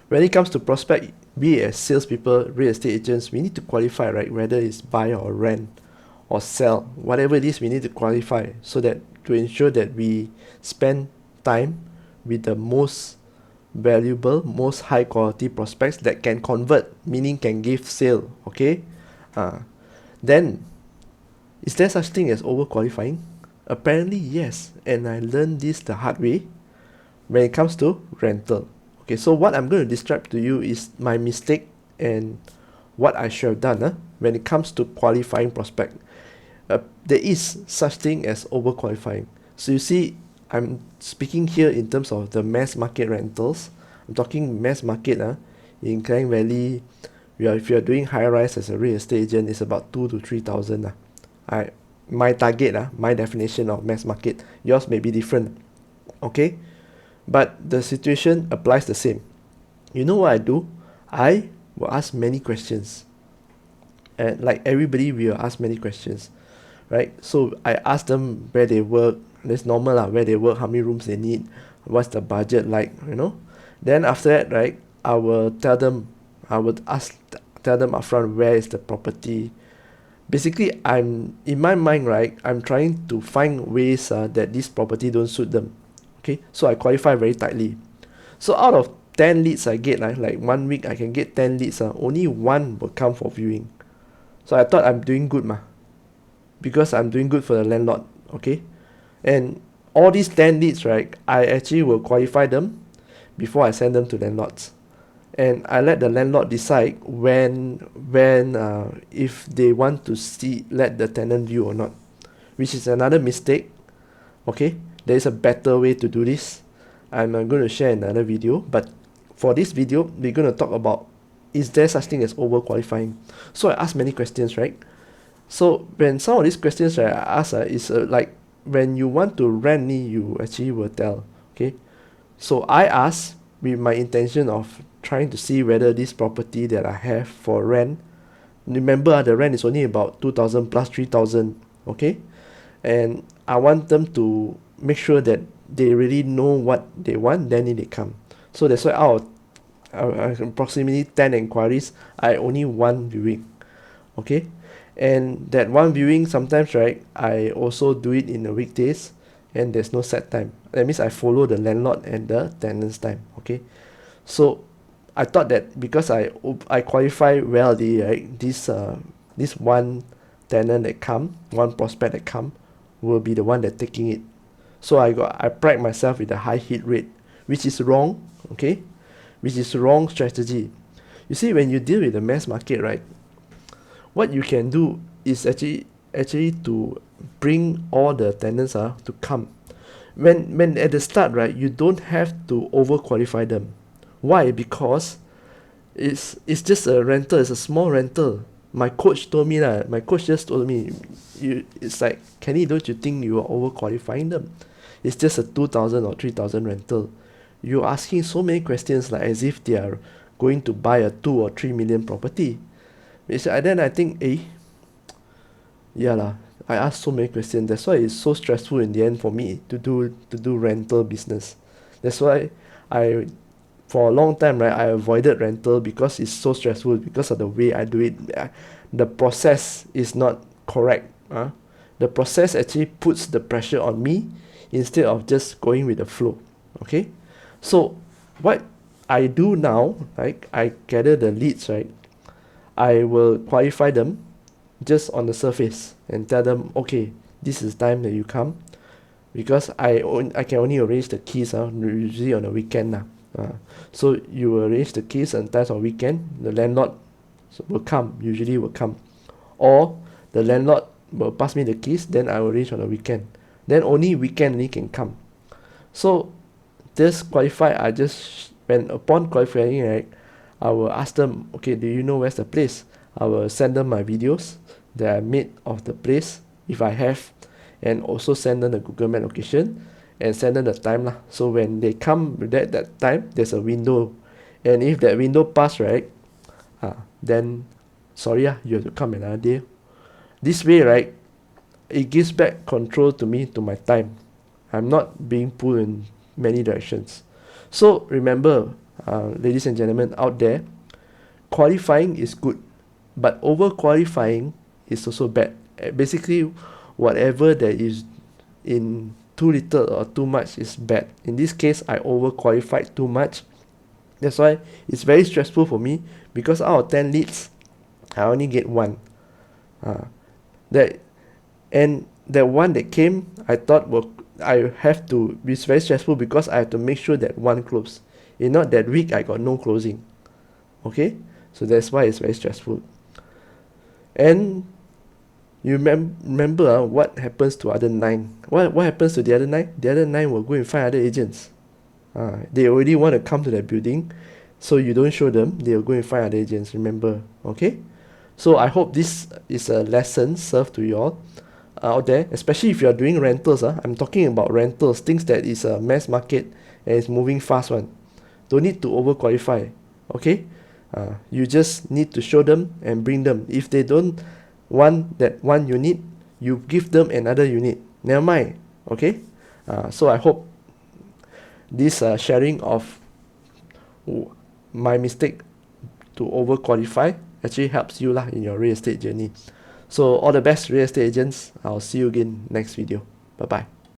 When it comes to prospect, we as salespeople, real estate agents, we need to qualify, right? Whether it's buy or rent or sell, whatever it is, we need to qualify so that to ensure that we spend time with the most valuable, most high quality prospects that can convert, meaning can give sale. Okay, then is there such thing as overqualifying? Apparently yes, and I learned this the hard way when it comes to rental. Okay, so what I'm going to describe to you is my mistake and what I should have done when it comes to qualifying prospect. There is such thing as overqualifying. So you see, I'm speaking here in terms of the mass market rentals. I'm talking mass market in Klang Valley. If you're doing high rise as a real estate agent, it's about 2 to 3,000. My target, my definition of mass market. Yours may be different. Okay, but the situation applies the same. You know what I do? I will ask many questions, and like everybody will ask many questions, right? So I ask them where they work. That's normal lah. Where they work, how many rooms they need, what's the budget like, Then after that, right, I will tell them, I would tell them upfront where is the property. Basically, I'm in my mind, right, I'm trying to find ways that this property don't suit them. Okay, so I qualify very tightly. So out of 10 leads I get, like 1 week I can get 10 leads, only one will come for viewing. So I thought I'm doing good because I'm doing good for the landlord. Okay, and all these 10 leads, right, I actually will qualify them before I send them to landlords, and I let the landlord decide when if they want to let the tenant view or not, which is another mistake. Okay, there is a better way to do this. I'm going to share another video, but for this video we're going to talk about, is there such thing as overqualifying? So I ask many questions, right? So when some of these questions, right, I ask is like when you want to rent me, you actually will tell. Okay, so I ask with my intention of trying to see whether this property that I have for rent, remember the rent is only about 2,000 plus 3,000. Okay, and I want them to make sure that they really know what they want, then they come. So that's why out of approximately 10 inquiries, I only one viewing. Okay, and that one viewing sometimes, right, I also do it in the weekdays, and there's no set time. That means I follow the landlord and the tenant's time. Okay, so I thought that because I qualify well right, this one tenant that come, one prospect that come, will be the one that taking it. So I pride myself with a high hit rate, which is wrong. Okay, which is wrong strategy. You see, when you deal with the mass market, right, what you can do is actually to bring all the tenants to come. When at the start, right, you don't have to overqualify them. Why? Because it's just a rental. It's a small rental. My coach told me that. My coach just told me, it's like, Kenny, don't you think you are overqualifying them? It's just a 2,000 or 3,000 rental. You're asking so many questions like as if they are going to buy a 2 or 3 million property. Then I think, yeah lah. I asked so many questions. That's why it's so stressful in the end for me to do rental business. That's why for a long time, right, I avoided rental because it's so stressful because of the way I do it. The process is not correct. The process actually puts the pressure on me instead of just going with the flow. Okay, so what I do now, right, I gather the leads, right, I will qualify them just on the surface and tell them, okay, this is time that you come, because I can only arrange the keys usually on the weekend. So you arrange the keys and times on weekend, the landlord usually will come, or the landlord will pass me the keys, then I will arrange on the weekend, then only weekend they can come. So this qualify, when upon qualifying, right, I will ask them, okay, do you know where's the place? I will send them my videos that I made of the place if I have, and also send them the Google Map location and send them the time lah. So when they come with that time, there's a window, and if that window pass, right, then sorry, you have to come another day. This way, right, it gives back control to me, to my time. I'm not being pulled in many directions. So remember, ladies and gentlemen out there, qualifying is good, but overqualifying is also bad. Basically, whatever that is in too little or too much is bad. In this case, I overqualified too much. That's why it's very stressful for me, because out of 10 leads, I only get one. That and that one that came, I thought I have to. It's very stressful because I have to make sure that one close. If not, that week I got no closing. Okay, so that's why it's very stressful. And you remember what happens to other 9? What happens to the other 9? The other 9 will go and find other agents. They already want to come to that building, so you don't show them. They will go and find other agents. Remember, okay? So I hope this is a lesson served to you all out there, especially if you are doing rentals. I'm talking about rentals, things that is a mass market and is moving fast one. Don't need to overqualify, okay? You just need to show them and bring them. If they don't want that one unit, you give them another unit. Never mind, okay? So I hope this sharing of my mistake to overqualify actually helps you in your real estate journey. So all the best, real estate agents. I'll see you again next video. Bye bye.